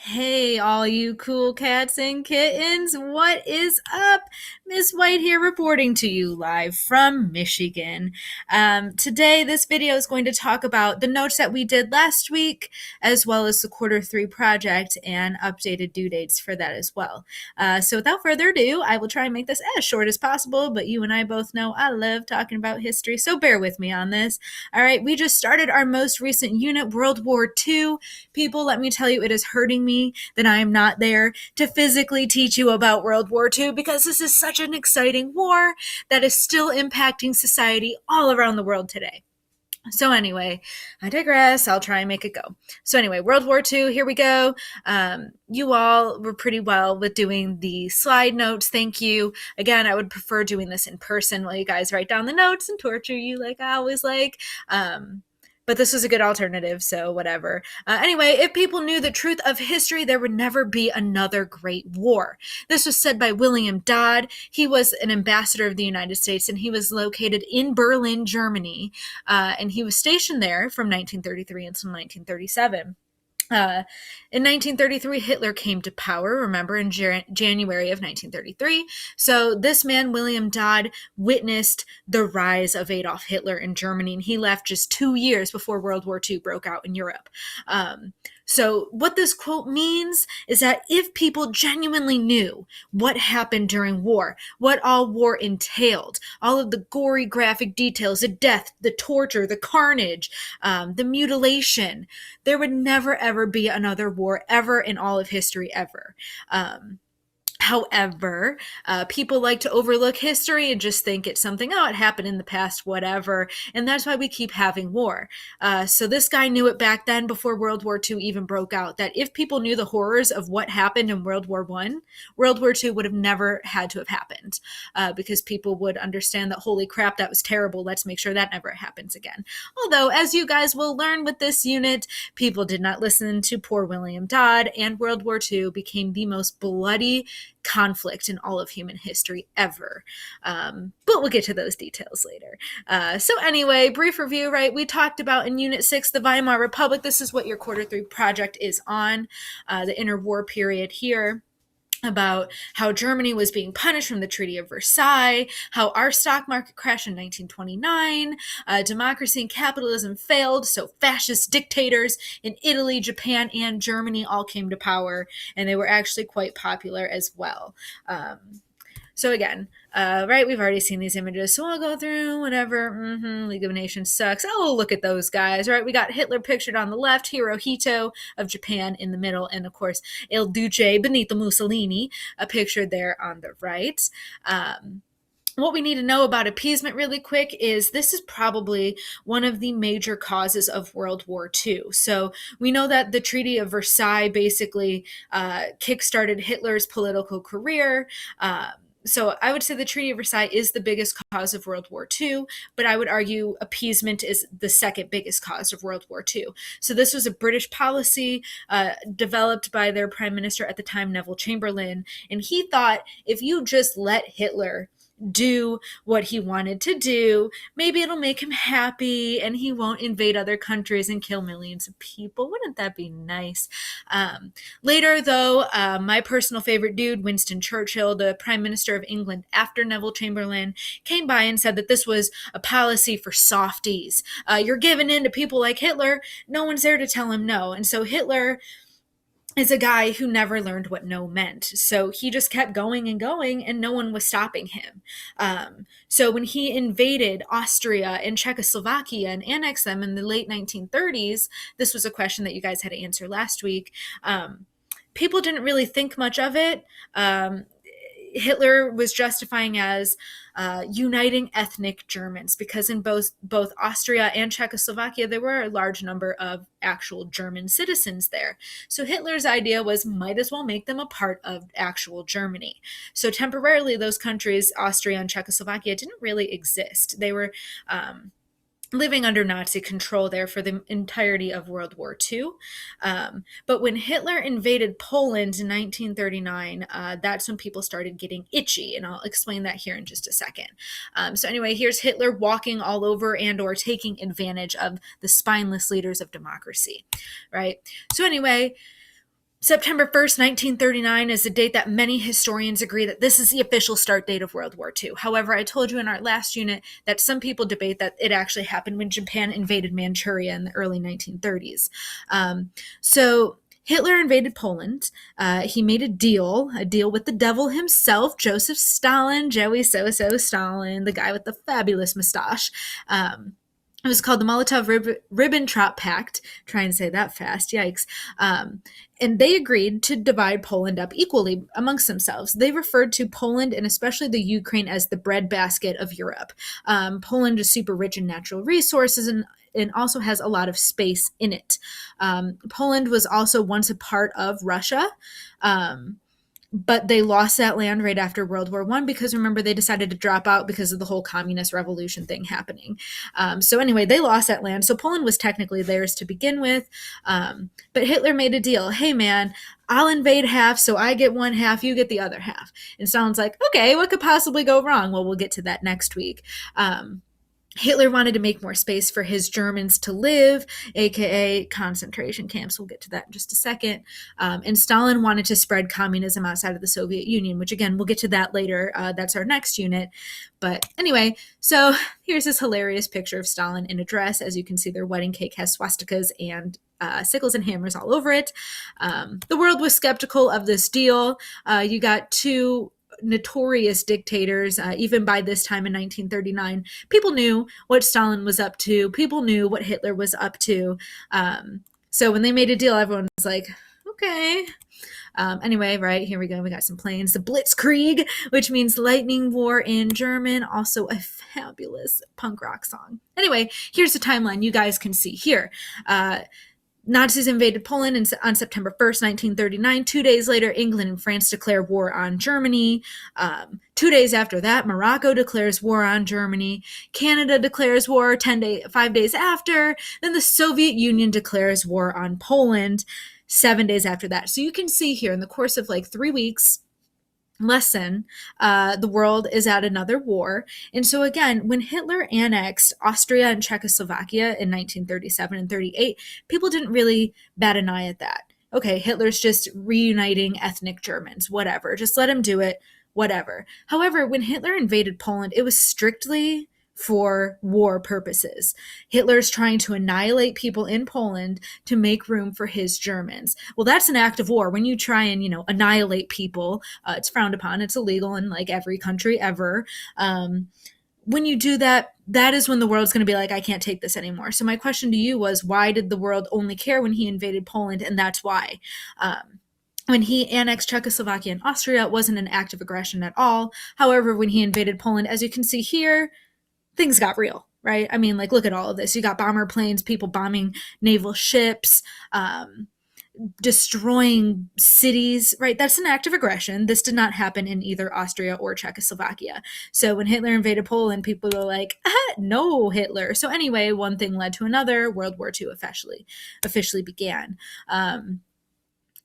Hey, all you cool cats and kittens, what is up? Miss White here reporting to you live from Michigan. Today, this video is going to talk about the notes that we did last week, as well as the Q3 project and updated due dates for that as well. So, without further ado, I will try and make this as short as possible, but you and I both know I love talking about history, so bear with me on this. All right, we just started our most recent unit, World War II. People, let me tell you, it is hurting me that I am not there to physically teach you about World War II because this is such an exciting war that is still impacting society all around the world today. So anyway, I digress. I'll try and make it go. So anyway, World War II, here we go. You all were pretty well with doing the slide notes. Thank you. Again, I would prefer doing this in person while you guys write down the notes and torture you like I always like. But this was a good alternative, so whatever. Anyway, if people knew the truth of history, there would never be another great war. This was said by William Dodd. He was an ambassador of the United States, and he was located in Berlin, Germany, and he was stationed there from 1933 until 1937. In 1933, Hitler came to power, remember, in January of 1933. So this man, William Dodd, witnessed the rise of Adolf Hitler in Germany, and he left just 2 years before World War II broke out in Europe. So what this quote means is that if people genuinely knew what happened during war, what all war entailed, all of the gory graphic details, the death, the torture, the carnage, the mutilation, there would never ever be another war ever in all of history ever. However, people like to overlook history and just think it's something, oh, it happened in the past, whatever. And that's why we keep having war. So this guy knew it back then before World War II even broke out, that if people knew the horrors of what happened in World War I, World War II would have never had to have happened because people would understand that, holy crap, that was terrible. Let's make sure that never happens again. Although, as you guys will learn with this unit, people did not listen to poor William Dodd, and World War II became the most bloody conflict in all of human history ever. But we'll get to those details later. So anyway, brief review, right? We talked about in Unit 6, the Weimar Republic. This is what your Q3 project is on, the interwar period here, about how Germany was being punished from the Treaty of Versailles, how our stock market crashed in 1929, democracy and capitalism failed, so fascist dictators in Italy, Japan, and Germany all came to power, and they were actually quite popular as well. So again, right, we've already seen these images, so I'll go through whatever. League of Nations sucks. Oh, look at those guys, right? We got Hitler pictured on the left, Hirohito of Japan in the middle, and of course, Il Duce Benito Mussolini pictured there on the right. What we need to know about appeasement really quick is this is probably one of the major causes of World War II. So we know that the Treaty of Versailles basically kickstarted Hitler's political career. So I would say the Treaty of Versailles is the biggest cause of World War II, but I would argue appeasement is the second biggest cause of World War II. So this was a British policy developed by their prime minister at the time, Neville Chamberlain, and he thought if you just let Hitler do what he wanted to do, maybe it'll make him happy and he won't invade other countries and kill millions of people. Wouldn't that be nice? Later, though, my personal favorite dude, Winston Churchill, the Prime Minister of England after Neville Chamberlain, came by and said that this was a policy for softies. You're giving in to people like Hitler. No one's there to tell him no. And so Hitler is a guy who never learned what no meant. So he just kept going and going, and no one was stopping him. So when he invaded Austria and Czechoslovakia and annexed them in the late 1930s, this was a question that you guys had to answer last week. People didn't really think much of it. Hitler was justifying as uniting ethnic Germans because in both Austria and Czechoslovakia, there were a large number of actual German citizens there. So Hitler's idea was might as well make them a part of actual Germany. So temporarily, those countries, Austria and Czechoslovakia, didn't really exist. They were living under Nazi control there for the entirety of World War II. But when Hitler invaded Poland in 1939, that's when people started getting itchy, and I'll explain that here in just a second. So anyway, here's Hitler walking all over and or taking advantage of the spineless leaders of democracy, right? So anyway, September 1st, 1939 is the date that many historians agree that this is the official start date of World War II. However, I told you in our last unit that some people debate that it actually happened when Japan invaded Manchuria in the early 1930s. So Hitler invaded Poland. He made a deal with the devil himself, Joseph Stalin, Joey So-So Stalin, the guy with the fabulous mustache. It was called the Molotov-Ribbentrop Pact. Try and say that fast. Yikes. And they agreed to divide Poland up equally amongst themselves. They referred to Poland and especially the Ukraine as the breadbasket of Europe. Poland is super rich in natural resources and also has a lot of space in it. Poland was also once a part of Russia. But they lost that land right after World War I because remember they decided to drop out because of the whole communist revolution thing happening. So anyway, they lost that land. So Poland was technically theirs to begin with. But Hitler made a deal. Hey man, I'll invade half, so I get one half, you get the other half. And Stalin's like, okay, what could possibly go wrong? Well, we'll get to that next week. Hitler wanted to make more space for his Germans to live, aka concentration camps. We'll get to that in just a second. And Stalin wanted to spread communism outside of the Soviet Union, which again, we'll get to that later. That's our next unit. But anyway, so here's this hilarious picture of Stalin in a dress. As you can see, their wedding cake has swastikas and sickles and hammers all over it. The world was skeptical of this deal. You got two notorious dictators, even by this time in 1939. People knew what Stalin was up to. People knew what Hitler was up to. So when they made a deal, everyone was like, okay. Anyway, right, here we go. We got some planes. The Blitzkrieg, which means lightning war in German. Also a fabulous punk rock song. Anyway, here's the timeline you guys can see here. Nazis invaded Poland on September 1st, 1939. 2 days later, England and France declare war on Germany. 2 days after that, Morocco declares war on Germany. Canada declares war 5 days after. Then the Soviet Union declares war on Poland 7 days after that. So you can see here in the course of like 3 weeks, lesson, the world is at another war. And so again, when Hitler annexed Austria and Czechoslovakia in 1937 and 38, people didn't really bat an eye at that. Okay, Hitler's just reuniting ethnic Germans, whatever. Just let him do it, whatever. However, when Hitler invaded Poland, it was strictly for war purposes. Hitler's trying to annihilate people in Poland to make room for his Germans. Well, that's an act of war. When you try and, annihilate people, it's frowned upon. It's illegal in like every country ever. When you do that, that is when the world's going to be like, I can't take this anymore. So my question to you was, why did the world only care when he invaded Poland? And that's why. When he annexed Czechoslovakia and Austria, it wasn't an act of aggression at all. However, when he invaded Poland, as you can see here, things got real, right? I mean, like, look at all of this. You got bomber planes, people bombing naval ships, destroying cities, right? That's an act of aggression. This did not happen in either Austria or Czechoslovakia. So when Hitler invaded Poland, people were like, no, Hitler. So anyway, one thing led to another. World War II officially began.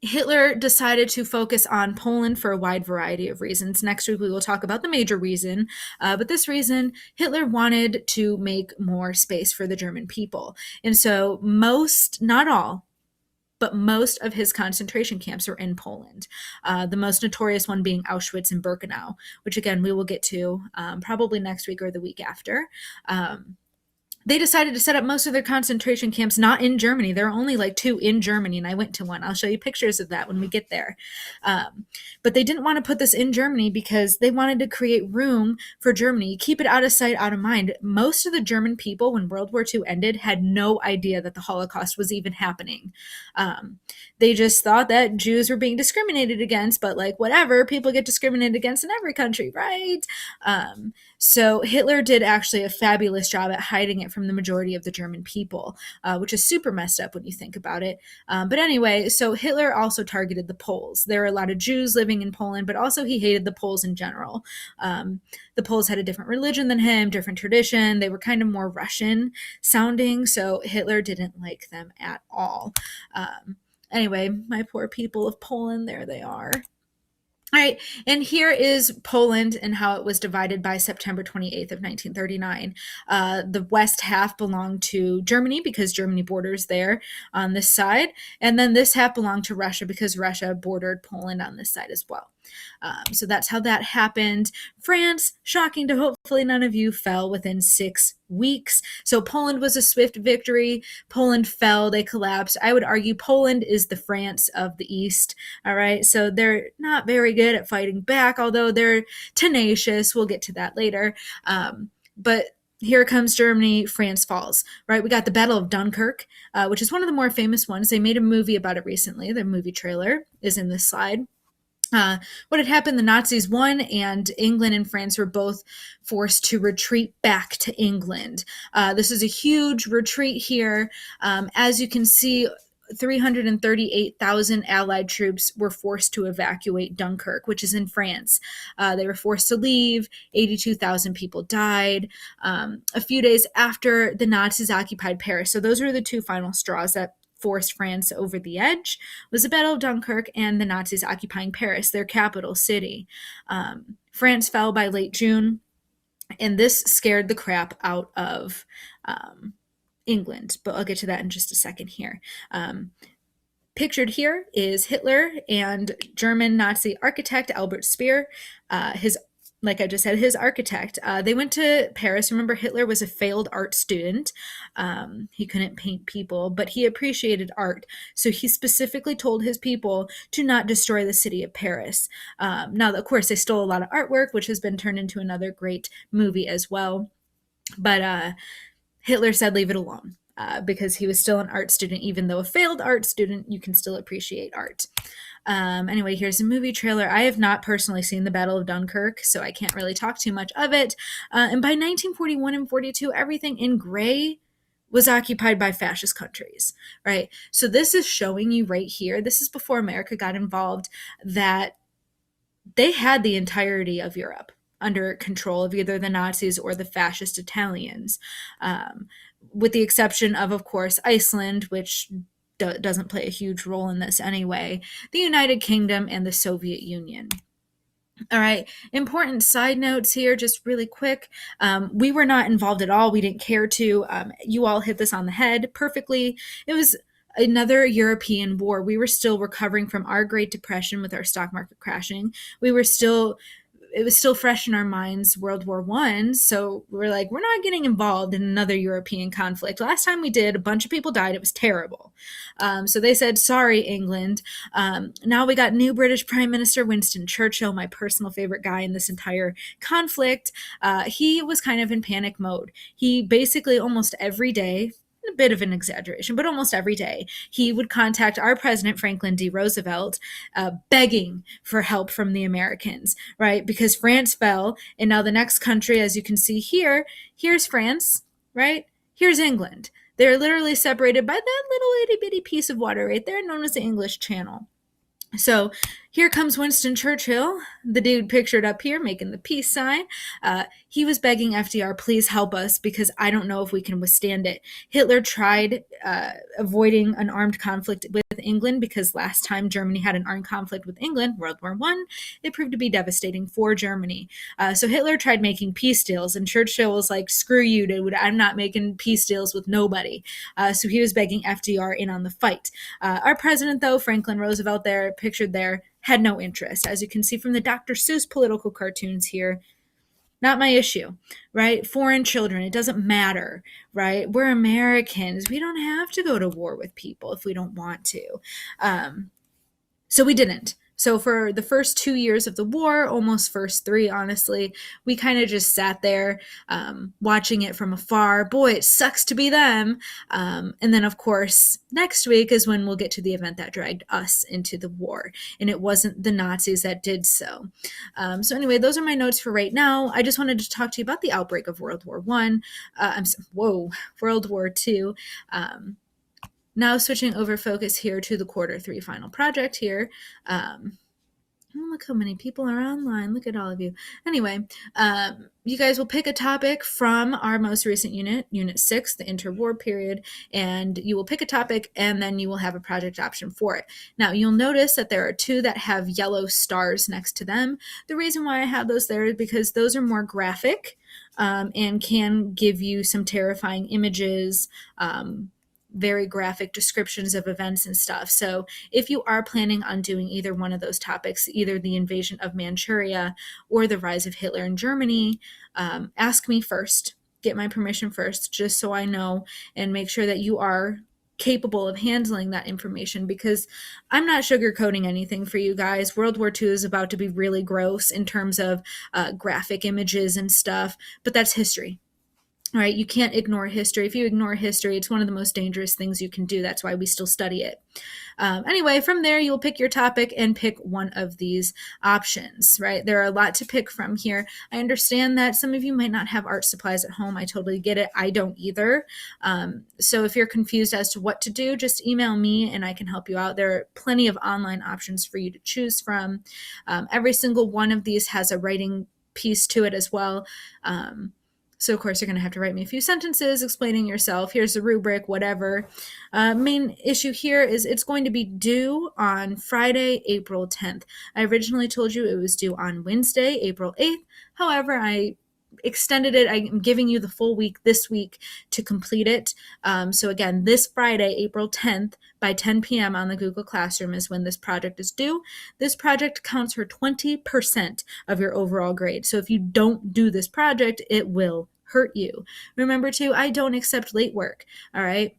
Hitler decided to focus on Poland for a wide variety of reasons. Next week, we will talk about the major reason. But this reason, Hitler wanted to make more space for the German people. And so not all, but most of his concentration camps were in Poland. The most notorious one being Auschwitz and Birkenau, which again, we will get to probably next week or the week after. They decided to set up most of their concentration camps not in Germany. There are only like 2 in Germany, and I went to one. I'll show you pictures of that when we get there. But they didn't want to put this in Germany because they wanted to create room for Germany, keep it out of sight, out of mind. Most of the German people, when World War II ended, had no idea that the Holocaust was even happening. They just thought that Jews were being discriminated against, but like whatever, people get discriminated against in every country, right? So Hitler did actually a fabulous job at hiding it from the majority of the German people, which is super messed up when you think about it. But anyway, so Hitler also targeted the Poles. There are a lot of Jews living in Poland, but also he hated the Poles in general. The Poles had a different religion than him, different tradition. They were kind of more Russian sounding, so Hitler didn't like them at all. Anyway, my poor people of Poland, there they are. All right, and here is Poland and how it was divided by September 28th of 1939. The west half belonged to Germany because Germany borders there on this side, and then this half belonged to Russia because Russia bordered Poland on this side as well. So that's how that happened. France, shocking to hopefully none of you, fell within 6 weeks. So Poland was a swift victory. Poland fell, they collapsed. I would argue Poland is the France of the East. All right, so they're not very good at fighting back, although they're tenacious. We'll get to that later. But here comes Germany, France falls, right? We got the Battle of Dunkirk, which is one of the more famous ones. They made a movie about it recently. The movie trailer is in this slide. What had happened, the Nazis won, and England and France were both forced to retreat back to England. This is a huge retreat here. As you can see, 338,000 Allied troops were forced to evacuate Dunkirk, which is in France. They were forced to leave. 82,000 people died. A few days after, the Nazis occupied Paris. So those were the two final straws that forced France over the edge, was the Battle of Dunkirk and the Nazis occupying Paris, their capital city. France fell by late June, and this scared the crap out of England, but I'll get to that in just a second here. Pictured here is Hitler and German Nazi architect Albert Speer. Like I just said, his architect. They went to Paris. Remember, Hitler was a failed art student. He couldn't paint people, but he appreciated art. So he specifically told his people to not destroy the city of Paris. Now, of course, they stole a lot of artwork, which has been turned into another great movie as well. But Hitler said, leave it alone. Because he was still an art student. Even though a failed art student, you can still appreciate art. Anyway, here's a movie trailer. I have not personally seen the Battle of Dunkirk, so I can't really talk too much of it. And by 1941 and 42, everything in gray was occupied by fascist countries, right? So this is showing you right here, this is before America got involved, that they had the entirety of Europe under control of either the Nazis or the fascist Italians, with the exception of course, Iceland, which doesn't play a huge role in this anyway, the United Kingdom, and the Soviet Union. All right, important side notes here, just really quick. We were not involved at all. We didn't care to. You all hit this on the head perfectly. It was another European war. We were still recovering from our Great Depression with our stock market crashing. It was still fresh in our minds, World War I. So we're like, we're not getting involved in another European conflict. Last time we did, a bunch of people died. It was terrible. So they said, sorry, England. Now we got new British Prime Minister Winston Churchill, my personal favorite guy in this entire conflict. He was kind of in panic mode. He basically almost every day, a bit of an exaggeration, but almost every day, he would contact our president, Franklin D. Roosevelt, begging for help from the Americans, right? Because France fell, and now the next country, as you can see here, here's France, right? Here's England. They're literally separated by that little itty bitty piece of water right there, known as the English Channel. So here comes Winston Churchill, the dude pictured up here making the peace sign. He was begging FDR, please help us because I don't know if we can withstand it. Hitler tried avoiding an armed conflict with England because last time Germany had an armed conflict with England, World War I, it proved to be devastating for Germany. So Hitler tried making peace deals, and Churchill was like, screw you, dude, I'm not making peace deals with nobody. So he was begging FDR in on the fight. Our president, though, Franklin Roosevelt there, pictured there, had no interest. As you can see from the Dr. Seuss political cartoons here, not my issue, right? Foreign children, it doesn't matter, right? We're Americans. We don't have to go to war with people if we don't want to. So we didn't. So for the first 2 years of the war, almost first 3, honestly, we kind of just sat there watching it from afar. Boy, it sucks to be them. And then, of course, next week is when we'll get to the event that dragged us into the war. And it wasn't the Nazis that did so. So anyway, those are my notes for right now. I just wanted to talk to you about the outbreak of World War I. World War II. Now switching over focus here to the quarter 3 final project here. Oh, look how many people are online. Look at all of you. Anyway, you guys will pick a topic from our most recent unit, Unit 6, the interwar period, and you will pick a topic and then you will have a project option for it. Now, you'll notice that there are two that have yellow stars next to them. The reason why I have those there is because those are more graphic and can give you some terrifying images, very graphic descriptions of events and stuff. So if you are planning on doing either one of those topics, either the invasion of Manchuria or the rise of Hitler in Germany, ask me first, get my permission first, just so I know and make sure that you are capable of handling that information, because I'm not sugarcoating anything for you guys. World War II is about to be really gross in terms of graphic images and stuff, but that's history. All right, you can't ignore history. If you ignore history, it's one of the most dangerous things you can do. That's why we still study it. Anyway, from there, you'll pick your topic and pick one of these options, right? There are a lot to pick from here. I understand that some of you might not have art supplies at home. I totally get it. I don't either. So if you're confused as to what to do, just email me and I can help you out. There are plenty of online options for you to choose from. Every single one of these has a writing piece to it as well. So, of course, you're going to have to write me a few sentences explaining yourself. Here's the rubric, whatever. Main issue here is it's going to be due on Friday, April 10th. I originally told you it was due on Wednesday, April 8th. However, I extended it. I'm giving you the full week this week to complete it. So again, this Friday, April 10th, by 10 p.m. on the Google Classroom is when this project is due. This project counts for 20% of your overall grade. So if you don't do this project, it will hurt you. Remember too, I don't accept late work. All right.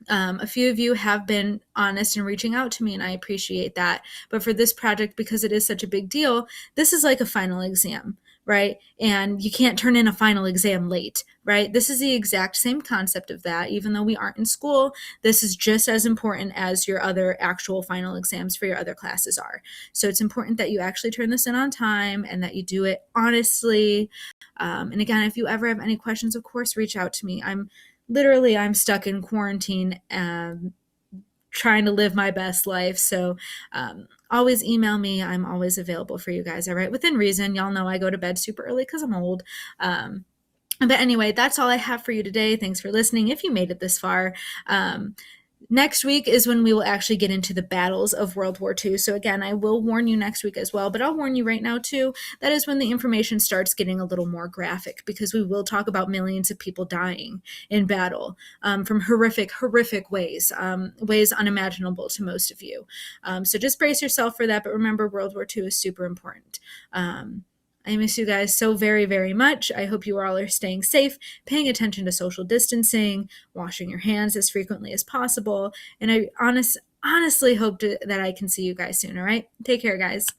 A few of you have been honest and reaching out to me, and I appreciate that. But for this project, because it is such a big deal, this is like a final exam, right? And you can't turn in a final exam late, right? This is the exact same concept of that. Even though we aren't in school, this is just as important as your other actual final exams for your other classes are. So it's important that you actually turn this in on time and that you do it honestly. And again, if you ever have any questions, of course, reach out to me. I'm stuck in quarantine, trying to live my best life. So always email me. I'm always available for you guys. All right. Within reason. Y'all know I go to bed super early because I'm old. But anyway, that's all I have for you today. Thanks for listening. If you made it this far, next week is when we will actually get into the battles of World War II. So again, I will warn you next week as well, but I'll warn you right now too. That is when the information starts getting a little more graphic, because we will talk about millions of people dying in battle from horrific ways, ways unimaginable to most of you. So just brace yourself for that. But remember, World War II is super important. I miss you guys so very, very much. I hope you all are staying safe, paying attention to social distancing, washing your hands as frequently as possible. And I honestly hope that I can see you guys soon, all right? Take care, guys.